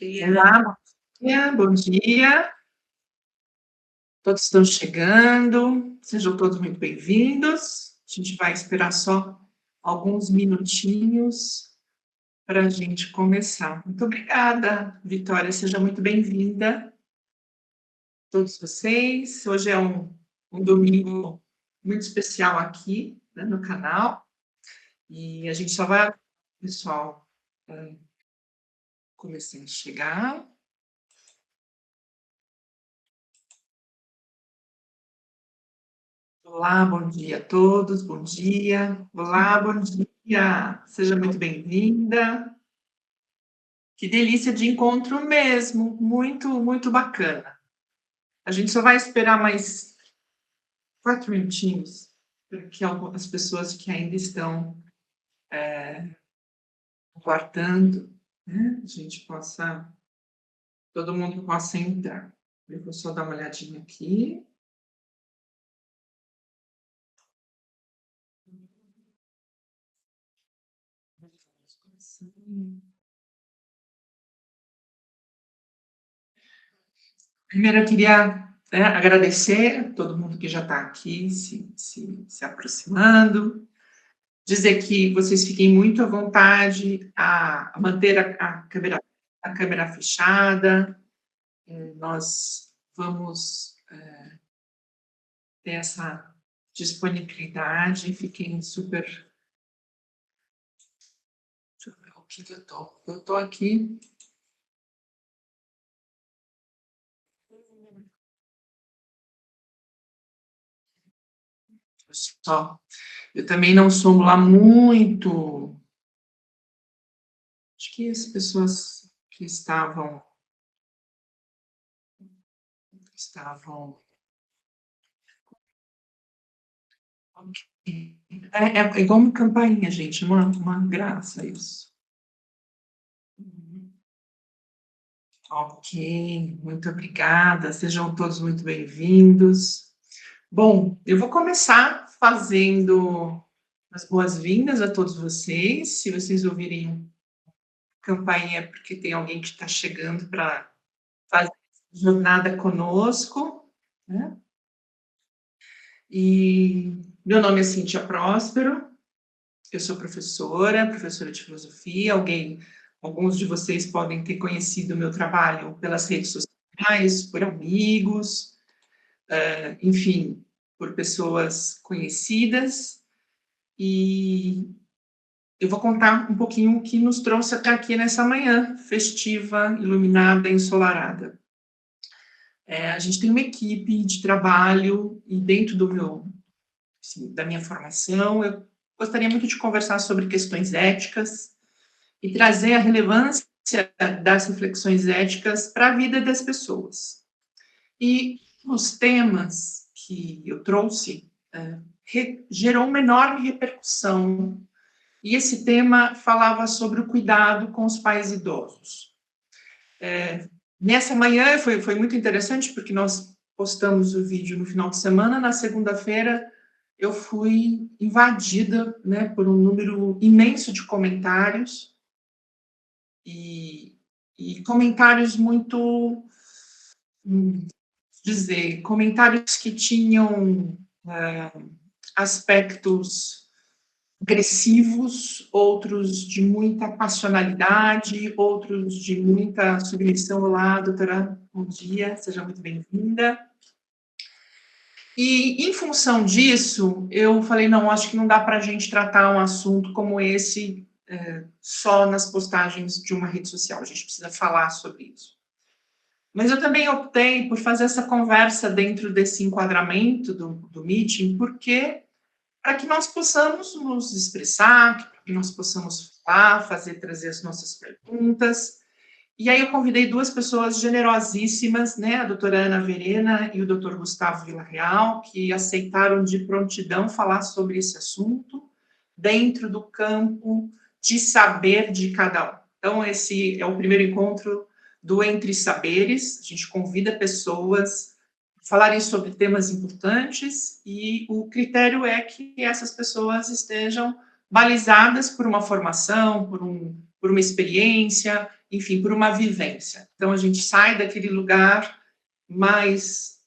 Olá, bom dia, bom dia. Todos estão chegando, sejam todos muito bem-vindos. A gente vai esperar só alguns minutinhos para a gente começar. Muito obrigada, Vitória, seja muito bem-vinda, todos vocês. Hoje é um domingo muito especial aqui, né, no canal, e a gente só vai, pessoal, começando a chegar. Olá, bom dia a todos, bom dia. Olá, bom dia. Seja muito bem-vinda. Que delícia de encontro mesmo, muito, muito bacana. A gente só vai esperar mais 4 minutinhos para que algumas pessoas que ainda estão aguardando, né, a gente possa, todo mundo possa entrar. Eu vou só dar uma olhadinha aqui. Primeiro, eu queria, né, agradecer a todo mundo que já está aqui se aproximando, dizer que vocês fiquem muito à vontade a manter a câmera fechada, nós vamos ter essa disponibilidade, fiquem super. Deixa eu ver o que eu estou. Eu estou aqui. Só. Eu também não sou lá muito. Acho que as pessoas que estavam. É igual uma campainha, gente, uma graça isso. Ok, muito obrigada, sejam todos muito bem-vindos. Bom, eu vou começar fazendo as boas-vindas a todos vocês. Se vocês ouvirem campainha, é porque tem alguém que está chegando para fazer essa jornada conosco, né? E meu nome é Cíntia Próspero, eu sou professora de filosofia. Alguns de vocês podem ter conhecido o meu trabalho pelas redes sociais, por amigos, enfim, por pessoas conhecidas. E eu vou contar um pouquinho o que nos trouxe até aqui nessa manhã festiva, iluminada, ensolarada. A gente tem uma equipe de trabalho e dentro da minha formação, eu gostaria muito de conversar sobre questões éticas e trazer a relevância das reflexões éticas para a vida das pessoas. E os temas que eu trouxe gerou uma enorme repercussão. E esse tema falava sobre o cuidado com os pais idosos. Nessa manhã foi muito interessante, porque nós postamos o vídeo no final de semana. Na segunda-feira, eu fui invadida, né, por um número imenso de comentários, e comentários muito, comentários que tinham aspectos agressivos, outros de muita passionalidade, outros de muita submissão. Olá, doutora, bom dia, seja muito bem-vinda. E, em função disso, eu falei, não, acho que não dá para a gente tratar um assunto como esse só nas postagens de uma rede social, a gente precisa falar sobre isso. Mas eu também optei por fazer essa conversa dentro desse enquadramento do meeting, porque para que nós possamos nos expressar, para que nós possamos falar, trazer as nossas perguntas. E aí eu convidei duas pessoas generosíssimas, né, a doutora Ana Verena e o doutor Gustavo Villarreal, que aceitaram de prontidão falar sobre esse assunto dentro do campo de saber de cada um. Então, esse é o primeiro encontro do Entre Saberes. A gente convida pessoas a falarem sobre temas importantes e o critério é que essas pessoas estejam balizadas por uma formação, por por uma experiência, enfim, por uma vivência. Então, a gente sai daquele lugar mais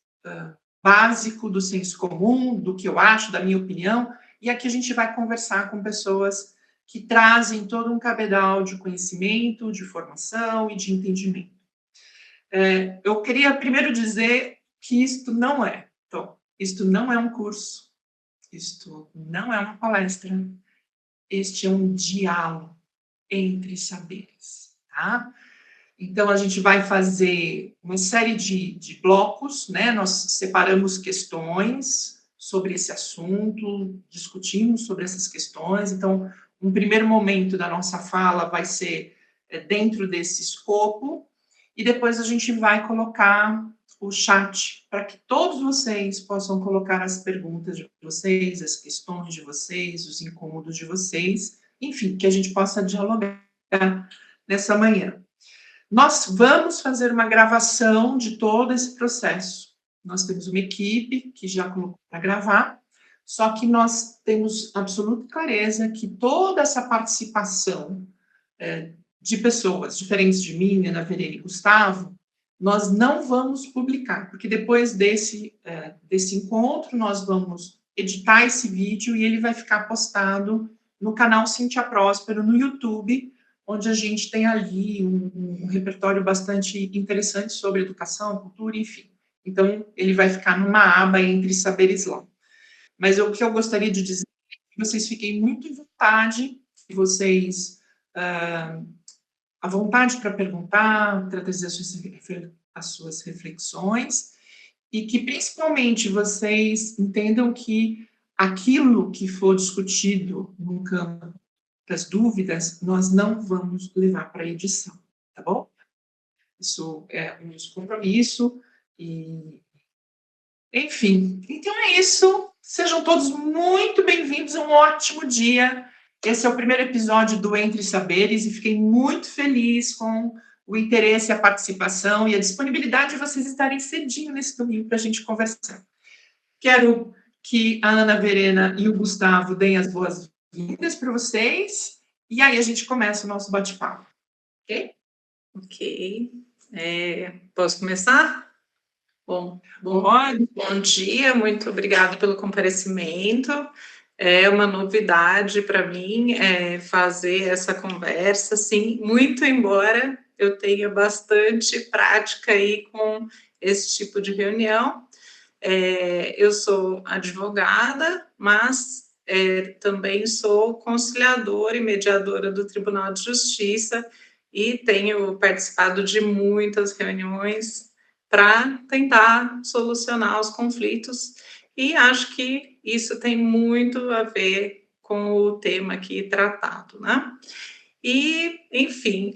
básico do senso comum, do que eu acho, da minha opinião, e aqui a gente vai conversar com pessoas que trazem todo um cabedal de conhecimento, de formação e de entendimento. Eu queria primeiro dizer que isto não é um curso, isto não é uma palestra, este é um diálogo entre saberes, tá? Então, a gente vai fazer uma série de blocos, né? Nós separamos questões sobre esse assunto, discutimos sobre essas questões. Então, um primeiro momento da nossa fala vai ser dentro desse escopo, e depois a gente vai colocar o chat para que todos vocês possam colocar as perguntas de vocês, as questões de vocês, os incômodos de vocês, enfim, que a gente possa dialogar nessa manhã. Nós vamos fazer uma gravação de todo esse processo. Nós temos uma equipe que já colocou para gravar, só que nós temos absoluta clareza que toda essa participação de pessoas diferentes de mim, Ana Verena e Gustavo, nós não vamos publicar, porque depois desse encontro, nós vamos editar esse vídeo e ele vai ficar postado no canal Cíntia Próspero, no YouTube, onde a gente tem ali um repertório bastante interessante sobre educação, cultura, enfim. Então, ele vai ficar numa aba entre saberes lá. Mas o que eu gostaria de dizer é que vocês fiquem muito à vontade, que vocês à vontade para perguntar, para trazer as suas reflexões, e que principalmente vocês entendam que aquilo que for discutido no campo das dúvidas, nós não vamos levar para a edição, tá bom? Isso é um compromisso, e enfim, então é isso. Sejam todos muito bem-vindos, um ótimo dia. Esse é o primeiro episódio do Entre Saberes e fiquei muito feliz com o interesse, a participação e a disponibilidade de vocês estarem cedinho nesse domingo para a gente conversar. Quero que a Ana Verena e o Gustavo deem as boas-vindas para vocês e aí a gente começa o nosso bate-papo, ok? Ok. Posso começar? Bom dia, muito obrigada pelo comparecimento. É uma novidade para mim fazer essa conversa, sim, muito embora eu tenha bastante prática aí com esse tipo de reunião. Eu sou advogada, mas também sou conciliadora e mediadora do Tribunal de Justiça e tenho participado de muitas reuniões para tentar solucionar os conflitos, e acho que isso tem muito a ver com o tema aqui tratado, né? E, enfim,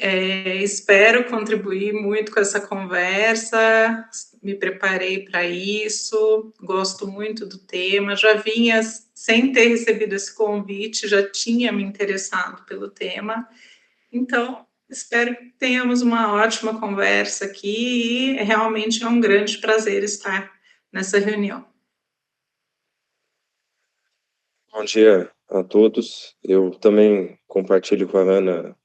espero contribuir muito com essa conversa, me preparei para isso, gosto muito do tema, já vinha, sem ter recebido esse convite, já tinha me interessado pelo tema, então espero que tenhamos uma ótima conversa aqui e realmente é um grande prazer estar nessa reunião. Bom dia a todos. Eu também compartilho com a Ana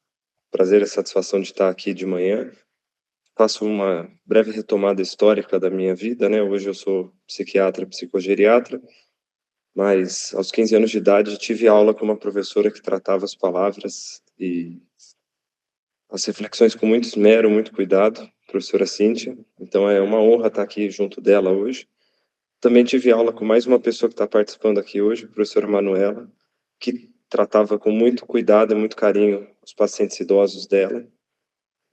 prazer e satisfação de estar aqui de manhã. Faço uma breve retomada histórica da minha vida, né? Hoje eu sou psiquiatra, psicogeriatra, mas aos 15 anos de idade tive aula com uma professora que tratava as palavras e as reflexões com muito esmero, muito cuidado, professora Cíntia. Então é uma honra estar aqui junto dela hoje. Também tive aula com mais uma pessoa que está participando aqui hoje, a professora Manuela, que tratava com muito cuidado e muito carinho os pacientes idosos dela.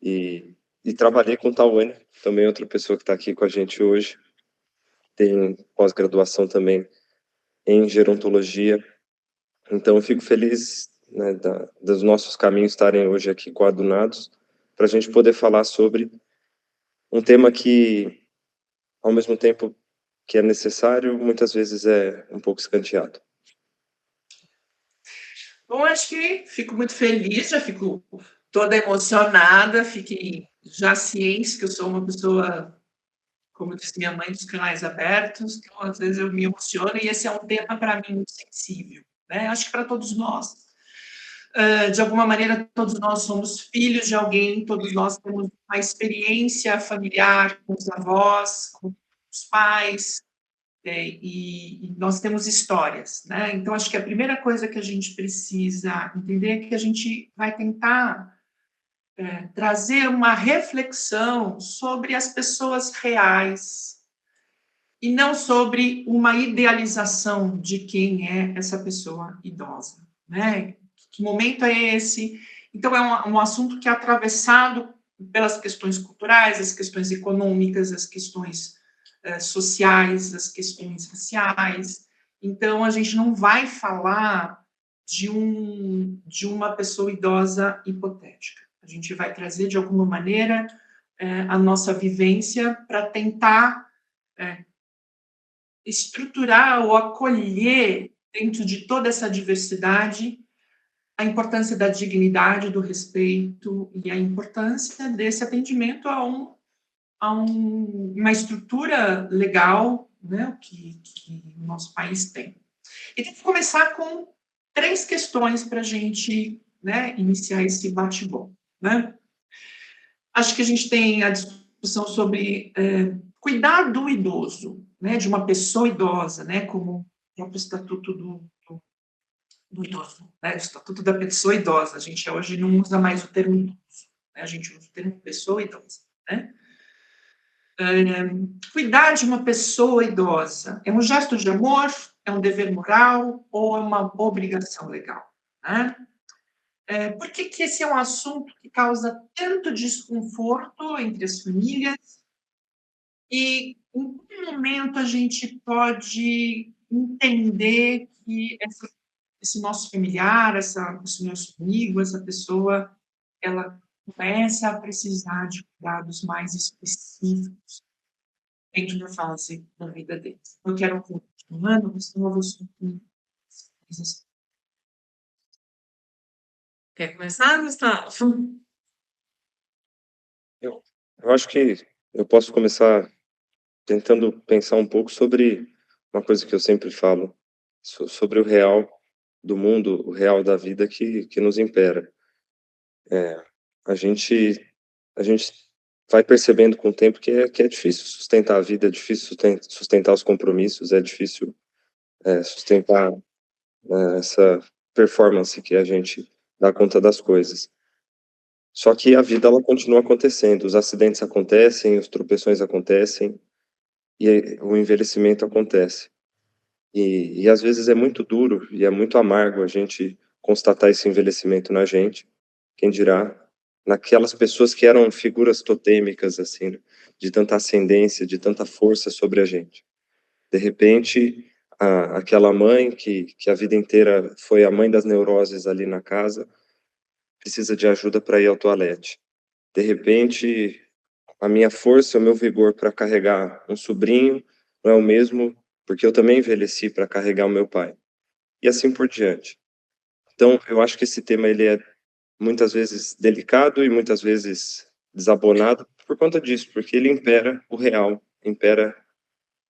E trabalhei com Tawane, também outra pessoa que está aqui com a gente hoje. Tem pós-graduação também em gerontologia. Então, eu fico feliz, né, dos nossos caminhos estarem hoje aqui coadunados, para a gente poder falar sobre um tema que, ao mesmo tempo que é necessário, muitas vezes é um pouco escanteado. Bom, acho que fico muito feliz, já fico toda emocionada, fiquei já ciente que eu sou uma pessoa, como disse minha mãe, dos canais abertos, então às vezes eu me emociono e esse é um tema para mim muito sensível, né? Acho que para todos nós. De alguma maneira, todos nós somos filhos de alguém, todos nós temos uma experiência familiar com os avós, com os pais, e nós temos histórias, né? Então, acho que a primeira coisa que a gente precisa entender é que a gente vai tentar trazer uma reflexão sobre as pessoas reais e não sobre uma idealização de quem é essa pessoa idosa, né? Que momento é esse? Então, é um assunto que é atravessado pelas questões culturais, as questões econômicas, as questões sociais, as questões raciais. Então, a gente não vai falar de uma pessoa idosa hipotética. A gente vai trazer, de alguma maneira, a nossa vivência para tentar estruturar ou acolher, dentro de toda essa diversidade, a importância da dignidade, do respeito e a importância desse atendimento a uma estrutura legal, né, que o nosso país tem. E tem que começar com 3 questões para a gente, né, iniciar esse bate-bola, né? Acho que a gente tem a discussão sobre cuidar do idoso, né, de uma pessoa idosa, né, como o próprio Estatuto do Idoso, né, o Estatuto da Pessoa Idosa. A gente hoje não usa mais o termo idoso, né, a gente usa o termo pessoa idosa, né? Cuidar de uma pessoa idosa é um gesto de amor, é um dever moral ou é uma obrigação legal, né? Por que que esse é um assunto que causa tanto desconforto entre as famílias e em que momento a gente pode entender que esse nosso familiar, esse nosso amigo, essa pessoa, ela começa a precisar de cuidados mais específicos dentro da fase da vida deles. Eu quero continuando, Gustavo, Quer começar, Gustavo? Eu acho que eu posso começar tentando pensar um pouco sobre uma coisa que eu sempre falo, sobre o real do mundo, o real da vida que nos impera. A gente a gente vai percebendo com o tempo que é difícil sustentar a vida, é difícil sustentar os compromissos, é difícil sustentar essa performance que a gente dá conta das coisas. Só que a vida ela continua acontecendo, os acidentes acontecem, os tropeções acontecem e o envelhecimento acontece. E às vezes é muito duro e é muito amargo a gente constatar esse envelhecimento na gente, quem dirá naquelas pessoas que eram figuras totêmicas, assim, né, de tanta ascendência, de tanta força sobre a gente. De repente, aquela mãe que a vida inteira foi a mãe das neuroses ali na casa, precisa de ajuda para ir ao toalete. De repente, a minha força, o meu vigor para carregar um sobrinho não é o mesmo, porque eu também envelheci para carregar o meu pai. E assim por diante. Então, eu acho que esse tema ele é muitas vezes delicado e muitas vezes desabonado por conta disso, porque ele impera o real, impera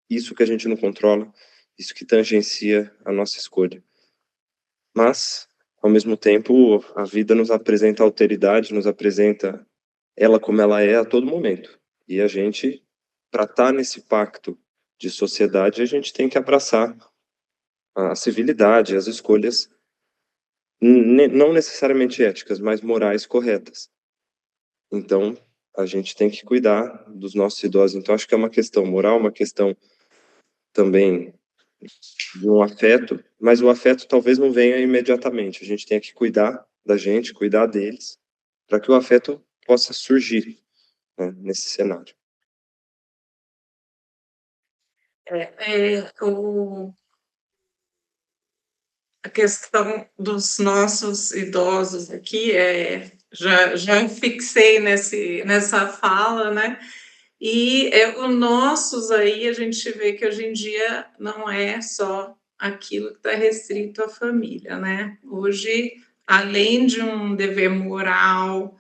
isso que a gente não controla, isso que tangencia a nossa escolha. Mas, ao mesmo tempo, a vida nos apresenta alteridade, nos apresenta ela como ela é a todo momento. E a gente, para estar nesse pacto de sociedade, a gente tem que abraçar a civilidade, as escolhas não necessariamente éticas, mas morais corretas. Então, a gente tem que cuidar dos nossos idosos. Então, acho que é uma questão moral, uma questão também de um afeto, mas o afeto talvez não venha imediatamente. A gente tem que cuidar da gente, cuidar deles, para que o afeto possa surgir, né, nesse cenário. A questão dos nossos idosos aqui, já fixei nessa fala, né? E os nossos aí, a gente vê que hoje em dia não é só aquilo que está restrito à família, né? Hoje, além de um dever moral,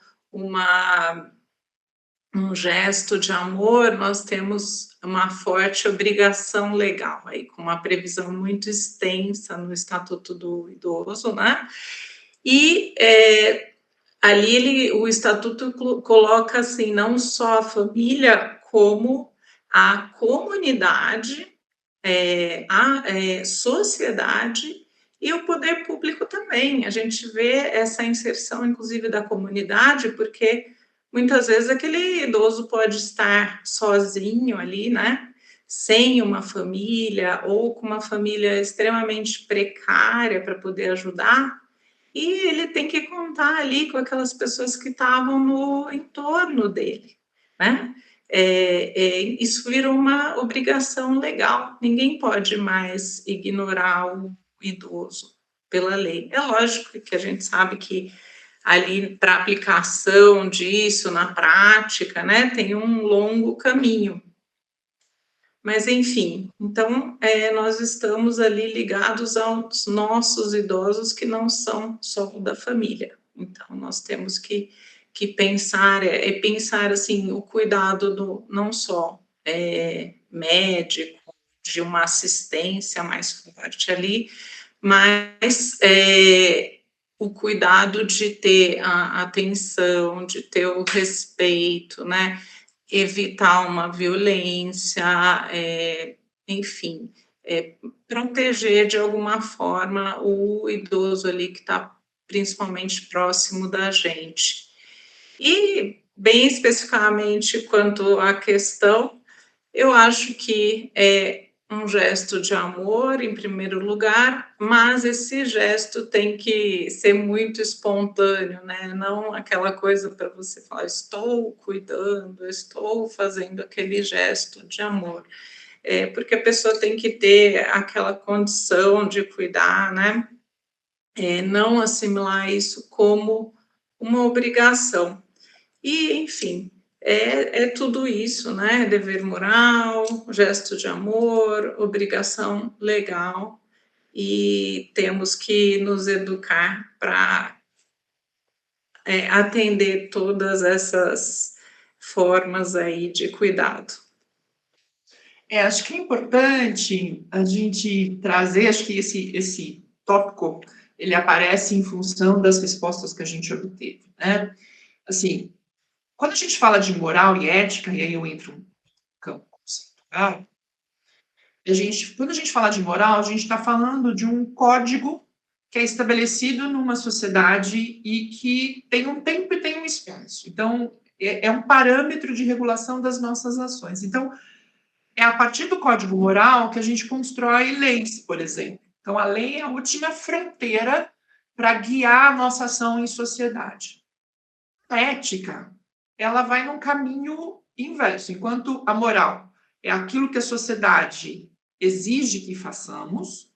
um gesto de amor, nós temos uma forte obrigação legal, aí, com uma previsão muito extensa no Estatuto do Idoso, né? E ali o Estatuto coloca assim, não só a família, como a comunidade, a sociedade e o poder público também. A gente vê essa inserção, inclusive, da comunidade, porque muitas vezes aquele idoso pode estar sozinho ali, né? Sem uma família ou com uma família extremamente precária para poder ajudar, e ele tem que contar ali com aquelas pessoas que estavam no entorno dele, né? Isso virou uma obrigação legal. Ninguém pode mais ignorar o idoso pela lei. É lógico que a gente sabe que ali para aplicação disso na prática, né, tem um longo caminho. Mas, enfim, então nós estamos ali ligados aos nossos idosos que não são só da família. Então, nós temos que pensar, pensar assim, o cuidado do não só médico, de uma assistência mais forte ali, mas o cuidado de ter a atenção, de ter o respeito, né? Evitar uma violência, enfim, proteger de alguma forma o idoso ali que está principalmente próximo da gente. E, bem especificamente quanto à questão, eu acho que é um gesto de amor, em primeiro lugar, mas esse gesto tem que ser muito espontâneo, né? Não aquela coisa para você falar, estou cuidando, estou fazendo aquele gesto de amor. Porque a pessoa tem que ter aquela condição de cuidar, né? Não assimilar isso como uma obrigação. E, enfim, tudo isso, né? Dever moral, gesto de amor, obrigação legal, e temos que nos educar para atender todas essas formas aí de cuidado. Acho que é importante a gente trazer, acho que esse tópico, ele aparece em função das respostas que a gente obteve, né? Assim, quando a gente fala de moral e ética, e aí eu entro no campo conceitual, quando a gente fala de moral, a gente está falando de um código que é estabelecido numa sociedade e que tem um tempo e tem um espaço. Então, é um parâmetro de regulação das nossas ações. Então, é a partir do código moral que a gente constrói leis, por exemplo. Então, a lei é a última fronteira para guiar a nossa ação em sociedade. A ética, ela vai num caminho inverso. Enquanto a moral é aquilo que a sociedade exige que façamos,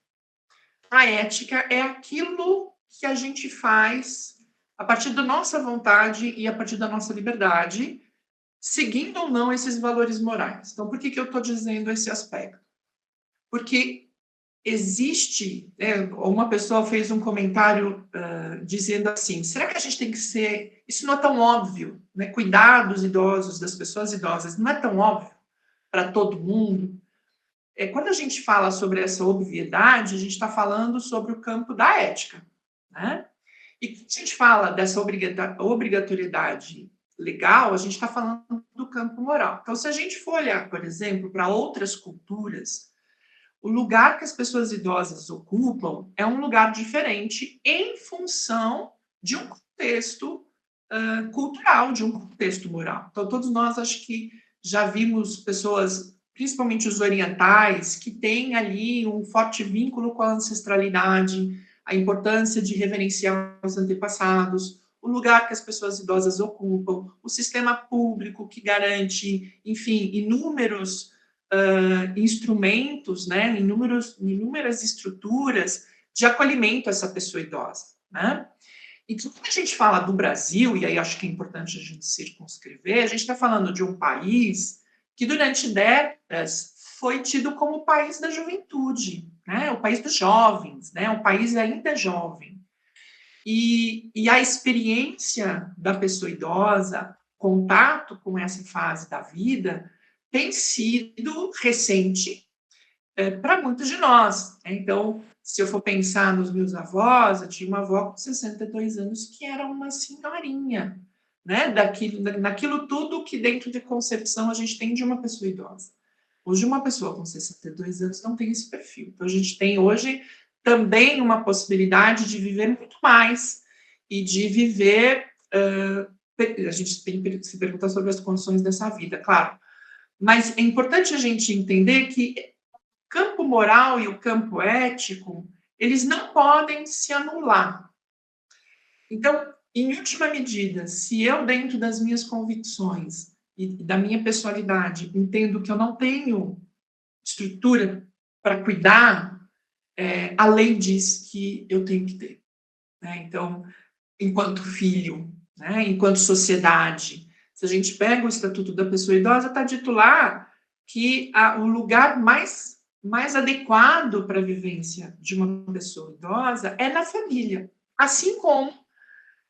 a ética é aquilo que a gente faz a partir da nossa vontade e a partir da nossa liberdade, seguindo ou não esses valores morais. Então, por que eu estou dizendo esse aspecto? Porque existe, uma pessoa fez um comentário dizendo assim, será que a gente tem que ser, isso não é tão óbvio, né? Cuidar dos idosos, das pessoas idosas, não é tão óbvio para todo mundo? Quando a gente fala sobre essa obviedade, a gente está falando sobre o campo da ética, né? E quando a gente fala dessa obrigatoriedade legal, a gente está falando do campo moral. Então, se a gente for olhar, por exemplo, para outras culturas, o lugar que as pessoas idosas ocupam é um lugar diferente em função de um contexto cultural, de um contexto moral. Então, todos nós, acho que já vimos pessoas, principalmente os orientais, que têm ali um forte vínculo com a ancestralidade, a importância de reverenciar os antepassados, o lugar que as pessoas idosas ocupam, o sistema público que garante, enfim, inúmeros instrumentos, né, inúmeras estruturas de acolhimento a essa pessoa idosa, né? E quando a gente fala do Brasil, e aí acho que é importante a gente circunscrever, a gente está falando de um país que durante décadas foi tido como o país da juventude, né? O país dos jovens, né? Um país ainda jovem. E a experiência da pessoa idosa, contato com essa fase da vida, tem sido recente, para muitos de nós. Então, se eu for pensar nos meus avós, eu tinha uma avó com 62 anos que era uma senhorinha, né? Naquilo tudo que dentro de concepção a gente tem de uma pessoa idosa. Hoje, uma pessoa com 62 anos não tem esse perfil. Então, a gente tem hoje também uma possibilidade de viver muito mais e de viver. A gente tem que se perguntar sobre as condições dessa vida, claro. Mas é importante a gente entender que o campo moral e o campo ético, eles não podem se anular. Então, em última medida, se eu, dentro das minhas convicções e da minha personalidade, entendo que eu não tenho estrutura para cuidar, a lei diz que eu tenho que ter. Né? Então, enquanto filho, né? Enquanto sociedade, se a gente pega o Estatuto da Pessoa Idosa, está dito lá que o lugar mais adequado para a vivência de uma pessoa idosa é na família. Assim como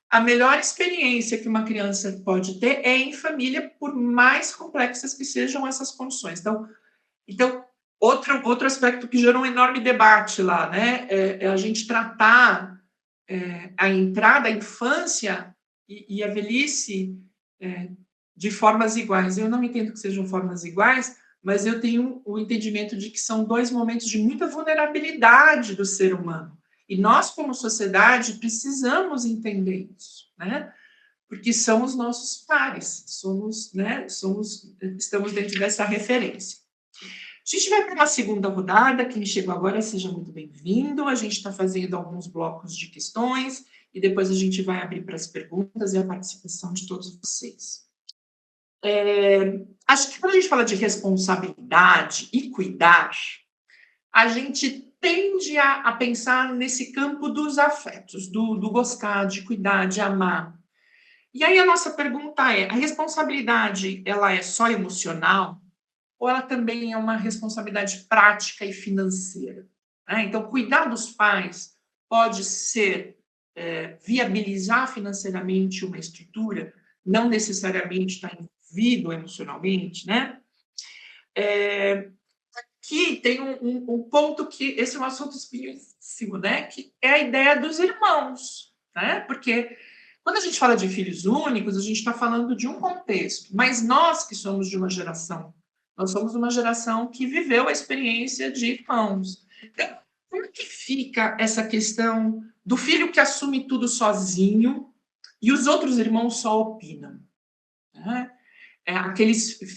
a melhor experiência que uma criança pode ter é em família, por mais complexas que sejam essas condições. Então outro aspecto que gerou um enorme debate lá, né, é a gente tratar a entrada, a infância e a velhice de formas iguais. Eu não entendo que sejam formas iguais, mas eu tenho o entendimento de que são dois momentos de muita vulnerabilidade do ser humano. E nós, como sociedade, precisamos entender isso, né? Porque são os nossos pares, estamos dentro dessa referência. A gente vai para uma segunda rodada. Quem chegou agora, seja muito bem-vindo. A gente está fazendo alguns blocos de questões e depois a gente vai abrir para as perguntas e a participação de todos vocês. Acho que quando a gente fala de responsabilidade e cuidar, a gente tende a pensar nesse campo dos afetos, do gostar, de cuidar, de amar. E aí a nossa pergunta é: a responsabilidade, ela é só emocional? Ou ela também é uma responsabilidade prática e financeira? Né? Então, cuidar dos pais pode ser viabilizar financeiramente uma estrutura, não necessariamente estar envolvido emocionalmente, né? Aqui tem um ponto que esse é um assunto espinhoso, né? Que é a ideia dos irmãos, né? Porque quando a gente fala de filhos únicos, a gente está falando de um contexto, mas nós que somos de uma geração, nós somos uma geração que viveu a experiência de irmãos. Então, como que fica essa questão do filho que assume tudo sozinho e os outros irmãos só opinam? Né?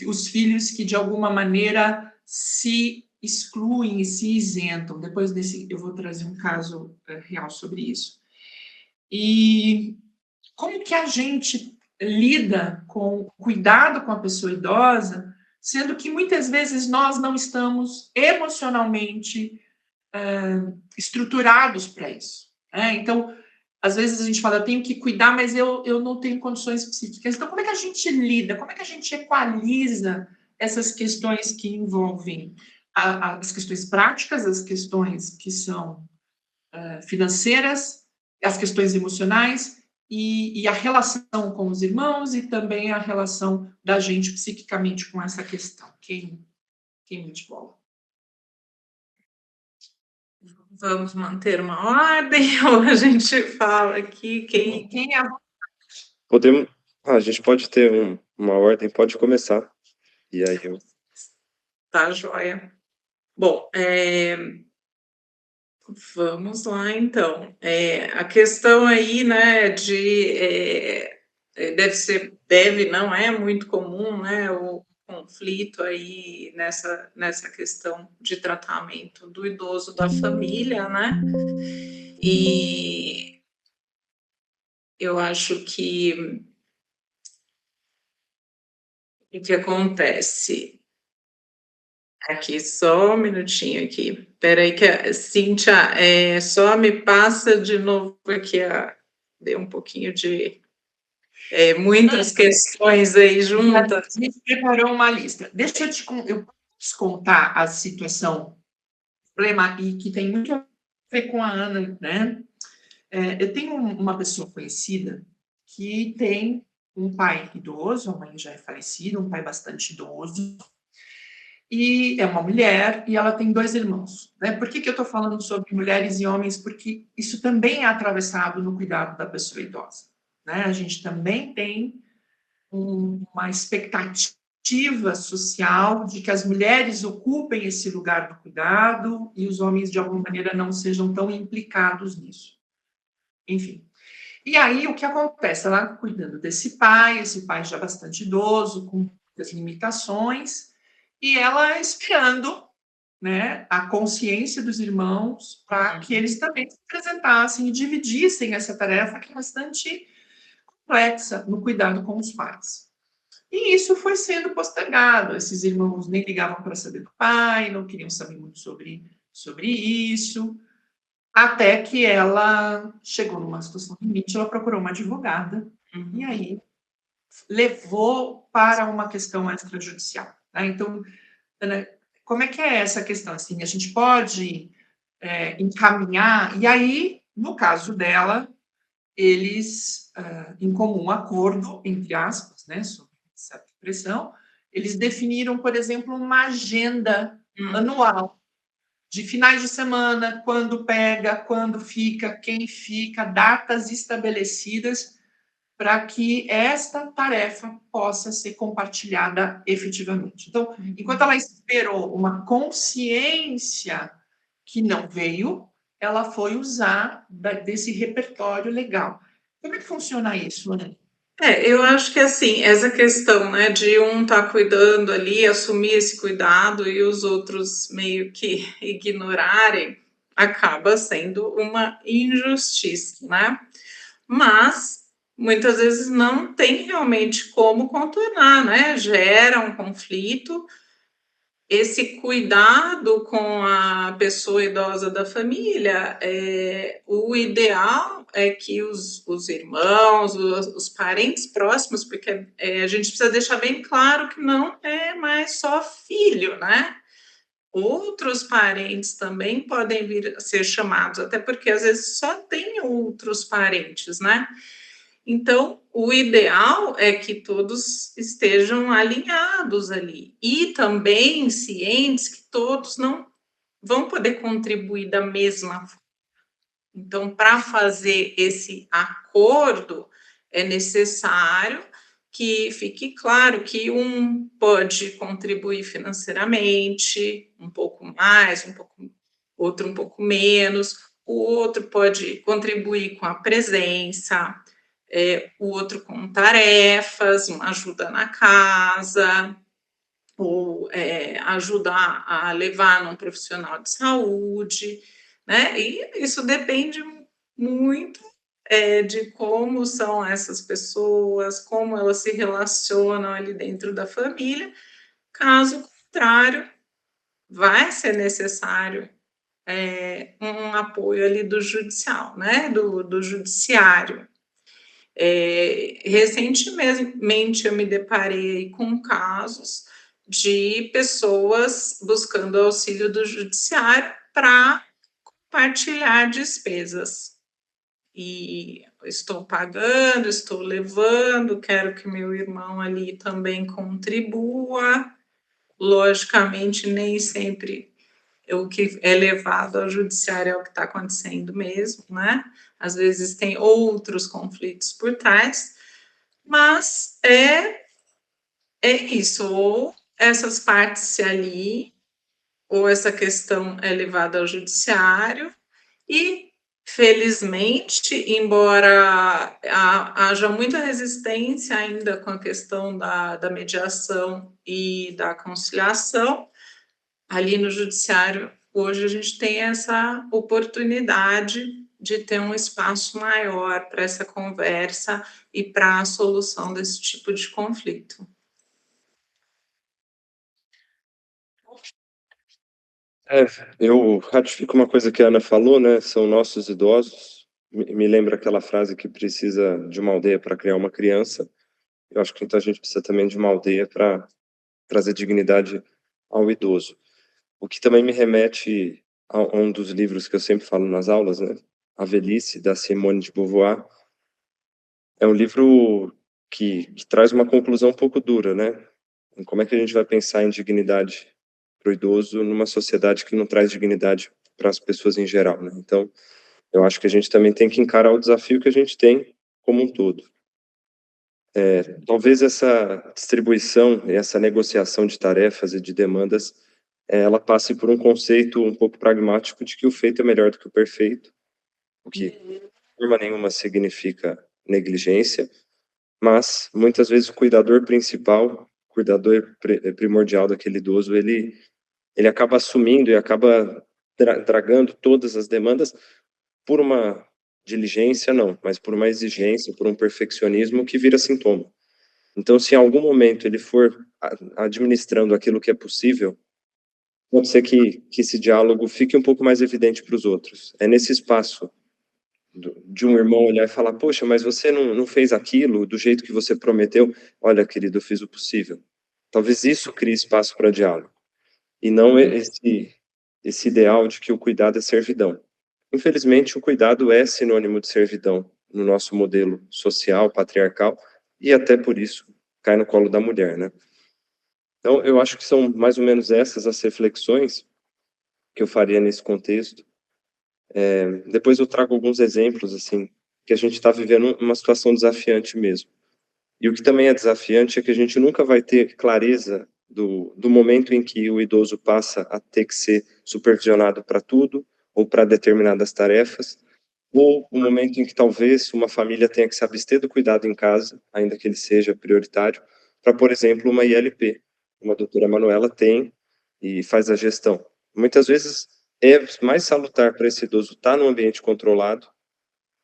Os filhos que, de alguma maneira, se excluem e se isentam. Depois eu vou trazer um caso real sobre isso. E como que a gente lida com o cuidado com a pessoa idosa, sendo que muitas vezes nós não estamos emocionalmente estruturados para isso. Né? Então, às vezes a gente fala, eu tenho que cuidar, mas eu não tenho condições psíquicas. Então, como é que a gente lida? Como é que a gente equaliza essas questões que envolvem as questões práticas, as questões que são financeiras, as questões emocionais e a relação com os irmãos e também a relação da gente psiquicamente com essa questão? Quem me bola? Vamos manter uma ordem ou a gente fala aqui quem é? Podemos. A gente pode ter uma ordem, pode começar. E aí eu. Tá, joia. Bom, vamos lá, então. A questão aí, né, não é muito comum, né, o conflito aí nessa questão de tratamento do idoso da família, né, e eu acho que o que acontece aqui, só um minutinho aqui. Peraí que a Cíntia só me passa de novo aqui, deu um pouquinho de muitas questões aí juntas. A gente preparou uma lista. Deixa eu te contar a situação, problema, e que tem muito a ver com a Ana, né? Eu tenho uma pessoa conhecida que tem um pai idoso, a mãe já é falecida, um pai bastante idoso, e é uma mulher, e ela tem 2 irmãos, né? Por que eu estou falando sobre mulheres e homens? Porque isso também é atravessado no cuidado da pessoa idosa, né? A gente também tem uma expectativa social de que as mulheres ocupem esse lugar do cuidado e os homens, de alguma maneira, não sejam tão implicados nisso. Enfim. E aí, o que acontece? Ela cuidando desse pai, esse pai já bastante idoso, com muitas limitações, e ela esperando, né, a consciência dos irmãos para que eles também se apresentassem e dividissem essa tarefa que é bastante complexa no cuidado com os pais. E isso foi sendo postergado. Esses irmãos nem ligavam para saber do pai, não queriam saber muito sobre isso, até que ela chegou numa situação limite, ela procurou uma advogada, e aí levou para uma questão extrajudicial. Né? Então, Ana, como é que é essa questão? Assim, a gente pode encaminhar, e aí, no caso dela, eles, em comum acordo, entre aspas, né, sobre certa pressão, eles definiram, por exemplo, uma agenda anual de finais de semana, quando pega, quando fica, quem fica, datas estabelecidas para que esta tarefa possa ser compartilhada efetivamente. Então, enquanto ela esperou uma consciência que não veio, ela foi usar desse repertório legal. Como é que funciona isso, Ana? Eu acho que assim, essa questão, né, de um estar cuidando ali, assumir esse cuidado e os outros meio que ignorarem, acaba sendo uma injustiça, né? Mas muitas vezes não tem realmente como contornar, né? Gera um conflito. Esse cuidado com a pessoa idosa da família, o ideal é que os irmãos, os parentes próximos, porque a gente precisa deixar bem claro que não é mais só filho, né? Outros parentes também podem vir a ser chamados, até porque às vezes só tem outros parentes, né? Então, o ideal é que todos estejam alinhados ali e também cientes que todos não vão poder contribuir da mesma forma. Então, para fazer esse acordo, é necessário que fique claro que um pode contribuir financeiramente, um pouco mais, outro um pouco menos, o outro pode contribuir com a presença, o outro com tarefas, uma ajuda na casa, ou ajudar a levar num profissional de saúde, né? E isso depende muito de como são essas pessoas, como elas se relacionam ali dentro da família. Caso contrário, vai ser necessário um apoio ali do judicial, né? Do judiciário. Recentemente eu me deparei com casos de pessoas buscando auxílio do judiciário para compartilhar despesas. E estou pagando, estou levando, quero que meu irmão ali também contribua. Logicamente, nem sempre o que é levado ao judiciário é o que está acontecendo mesmo, né? Às vezes tem outros conflitos por trás, mas é isso, ou essas partes se aliem, ou essa questão é levada ao judiciário, e felizmente, embora haja muita resistência ainda com a questão da mediação e da conciliação, ali no judiciário, hoje a gente tem essa oportunidade de ter um espaço maior para essa conversa e para a solução desse tipo de conflito. Eu ratifico uma coisa que a Ana falou, né? São nossos idosos. Me lembra aquela frase que precisa de uma aldeia para criar uma criança. Eu acho que então a gente precisa também de uma aldeia para trazer dignidade ao idoso. O que também me remete a um dos livros que eu sempre falo nas aulas, né? A Velhice, da Simone de Beauvoir. É um livro que traz uma conclusão um pouco dura, né? Como é que a gente vai pensar em dignidade para o idoso numa sociedade que não traz dignidade para as pessoas em geral, né? Então, eu acho que a gente também tem que encarar o desafio que a gente tem como um todo. Talvez essa distribuição e essa negociação de tarefas e de demandas, ela passe por um conceito um pouco pragmático de que o feito é melhor do que o perfeito, o que de forma nenhuma significa negligência, mas muitas vezes o cuidador principal, o cuidador primordial daquele idoso, ele acaba assumindo e acaba dragando todas as demandas por uma diligência, não, mas por uma exigência, por um perfeccionismo que vira sintoma. Então, se em algum momento ele for administrando aquilo que é possível, pode ser que esse diálogo fique um pouco mais evidente para os outros. É nesse espaço de um irmão olhar e falar, poxa, mas você não fez aquilo do jeito que você prometeu. Olha, querido, eu fiz o possível. Talvez isso crie espaço para diálogo. E não esse ideal de que o cuidado é servidão. Infelizmente, o cuidado é sinônimo de servidão no nosso modelo social, patriarcal, e até por isso cai no colo da mulher, né? Então, eu acho que são mais ou menos essas as reflexões que eu faria nesse contexto. Depois eu trago alguns exemplos, assim, que a gente está vivendo uma situação desafiante mesmo. E o que também é desafiante é que a gente nunca vai ter clareza do momento em que o idoso passa a ter que ser supervisionado para tudo, ou para determinadas tarefas, ou o momento em que talvez uma família tenha que se abster do cuidado em casa, ainda que ele seja prioritário, para, por exemplo, uma ILP. Uma doutora Manuela tem e faz a gestão. Muitas vezes é mais salutar para esse idoso estar num ambiente controlado,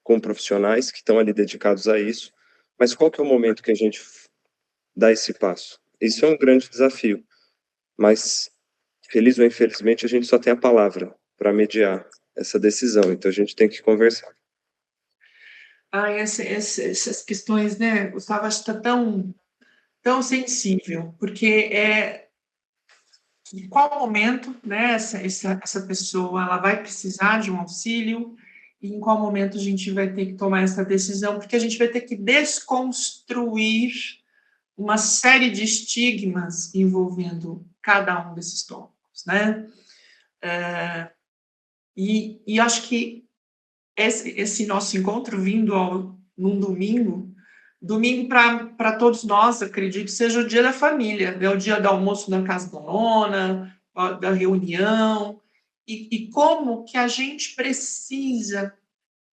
com profissionais que estão ali dedicados a isso, mas qual que é o momento que a gente dá esse passo? Isso é um grande desafio, mas feliz ou infelizmente a gente só tem a palavra para mediar essa decisão, então a gente tem que conversar. Essas questões, né, Gustavo, acho que está tão sensível, porque em qual momento, né, essa pessoa ela vai precisar de um auxílio e em qual momento a gente vai ter que tomar essa decisão, porque a gente vai ter que desconstruir uma série de estigmas envolvendo cada um desses tópicos, né? E acho que esse nosso encontro vindo num domingo para todos nós, acredito, seja o dia da família, é o dia do almoço na casa da nona, da reunião, e como que a gente precisa,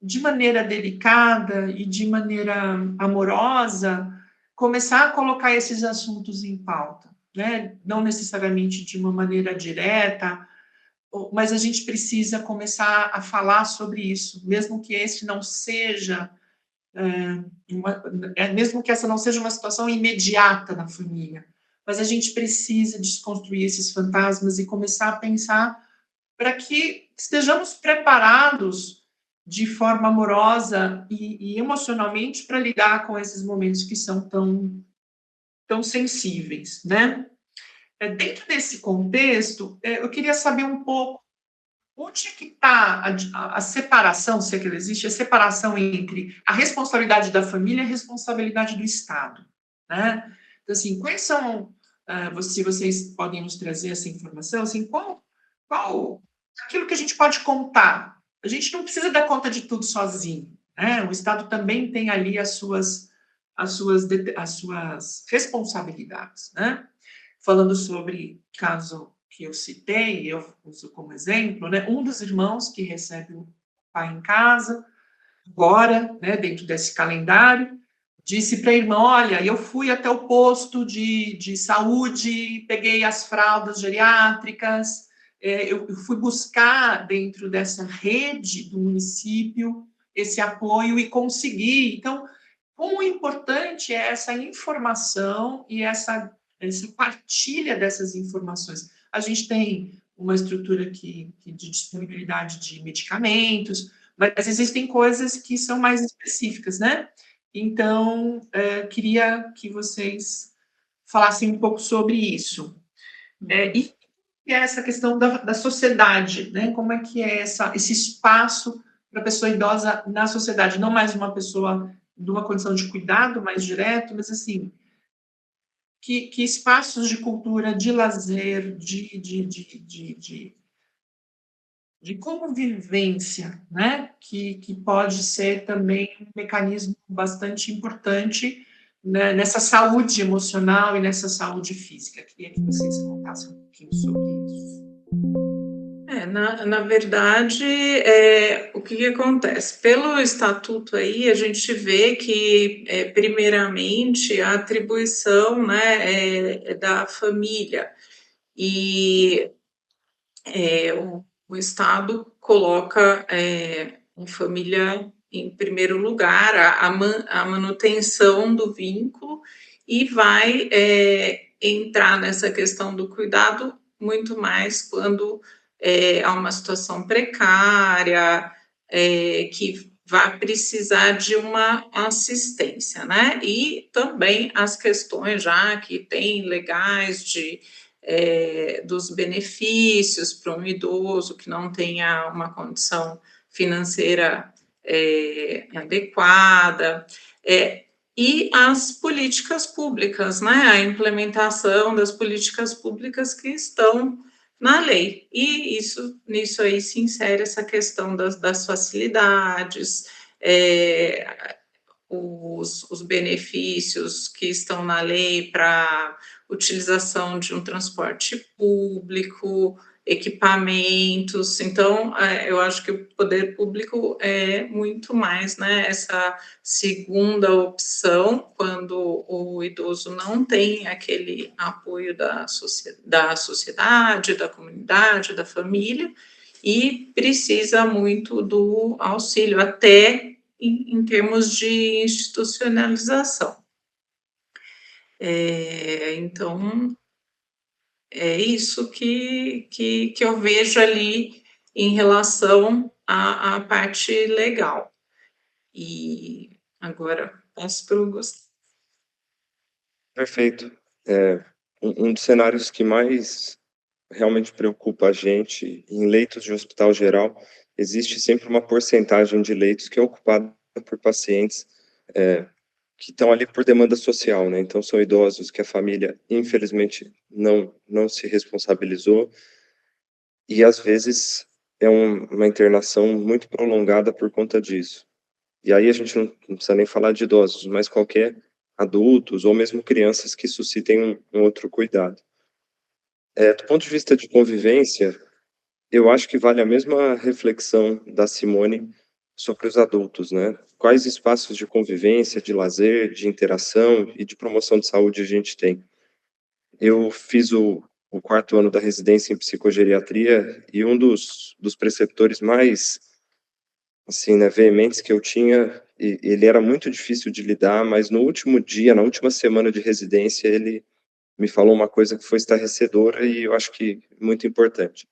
de maneira delicada e de maneira amorosa, começar a colocar esses assuntos em pauta, né? Não necessariamente de uma maneira direta, mas a gente precisa começar a falar sobre isso, mesmo que esse não seja mesmo que essa não seja uma situação imediata na família, mas a gente precisa desconstruir esses fantasmas e começar a pensar para que estejamos preparados de forma amorosa e emocionalmente para lidar com esses momentos que são tão sensíveis, né? Dentro desse contexto, eu queria saber um pouco onde que está a separação, se é que ela existe, a separação entre a responsabilidade da família e a responsabilidade do Estado, né? Então, assim, quais são, se vocês podem nos trazer essa informação, assim, qual aquilo que a gente pode contar? A gente não precisa dar conta de tudo sozinho, né? O Estado também tem ali as suas responsabilidades, né? Falando sobre caso que eu citei, eu uso como exemplo, né, um dos irmãos que recebe o pai em casa, agora, né, dentro desse calendário, disse para a irmã, olha, eu fui até o posto de saúde, peguei as fraldas geriátricas, eu fui buscar dentro dessa rede do município esse apoio e consegui. Então, quão importante é essa informação e essa partilha dessas informações. A gente tem uma estrutura de disponibilidade de medicamentos, mas existem coisas que são mais específicas, né? Então, queria que vocês falassem um pouco sobre isso. E essa questão da sociedade, né? Como é que é esse espaço para a pessoa idosa na sociedade? Não mais uma pessoa de uma condição de cuidado mais direto, mas assim, que espaços de cultura, de lazer, de convivência, né, que pode ser também um mecanismo bastante importante, né, nessa saúde emocional e nessa saúde física. Queria que vocês contassem um pouquinho sobre isso. Na verdade, o que acontece? Pelo estatuto aí, a gente vê que, primeiramente, a atribuição, né, é da família, e o Estado coloca a família em primeiro lugar, a manutenção do vínculo, e vai entrar nessa questão do cuidado muito mais quando há uma situação precária, que vai precisar de uma assistência, né? E também as questões já que tem legais dos benefícios para um idoso que não tenha uma condição financeira adequada, e as políticas públicas, né? A implementação das políticas públicas que estão na lei. E nisso aí se insere essa questão das facilidades, os benefícios que estão na lei para utilização de um transporte público, equipamentos. Então, eu acho que o poder público é muito mais, né, essa segunda opção, quando o idoso não tem aquele apoio da sociedade, da comunidade, da família, e precisa muito do auxílio, até em termos de institucionalização. Então, é isso que eu vejo ali em relação à parte legal. E agora passo para o Gustavo. Perfeito. Um dos cenários que mais realmente preocupa a gente em leitos de hospital geral, existe sempre uma porcentagem de leitos que é ocupada por pacientes que estão ali por demanda social, né? Então são idosos que a família infelizmente não se responsabilizou, e às vezes é uma internação muito prolongada por conta disso. E aí a gente não precisa nem falar de idosos, mas qualquer adultos ou mesmo crianças que suscitem um outro cuidado. Do ponto de vista de convivência, eu acho que vale a mesma reflexão da Simone sobre os adultos, né? Quais espaços de convivência, de lazer, de interação e de promoção de saúde a gente tem? Eu fiz o 4º ano da residência em psicogeriatria, e um dos preceptores mais, assim, né, veementes que eu tinha, e ele era muito difícil de lidar, mas no último dia, na última semana de residência, ele me falou uma coisa que foi estarrecedora e eu acho que muito importante.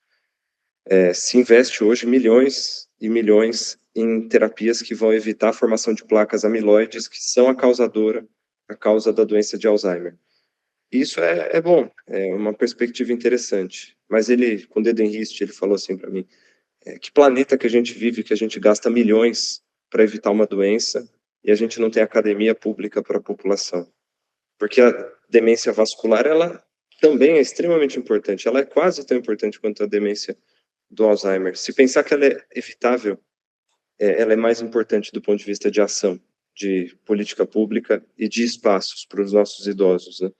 Se investe hoje milhões e milhões em terapias que vão evitar a formação de placas amiloides, que são a causa da doença de Alzheimer. Isso é bom, é uma perspectiva interessante. Mas ele, com o dedo em riste, ele falou assim para mim: que planeta que a gente vive, que a gente gasta milhões para evitar uma doença e a gente não tem academia pública para a população? Porque a demência vascular, ela também é extremamente importante, ela é quase tão importante quanto a demência do Alzheimer. Se pensar que ela é evitável, ela é mais importante do ponto de vista de ação, de política pública e de espaços para os nossos idosos, né?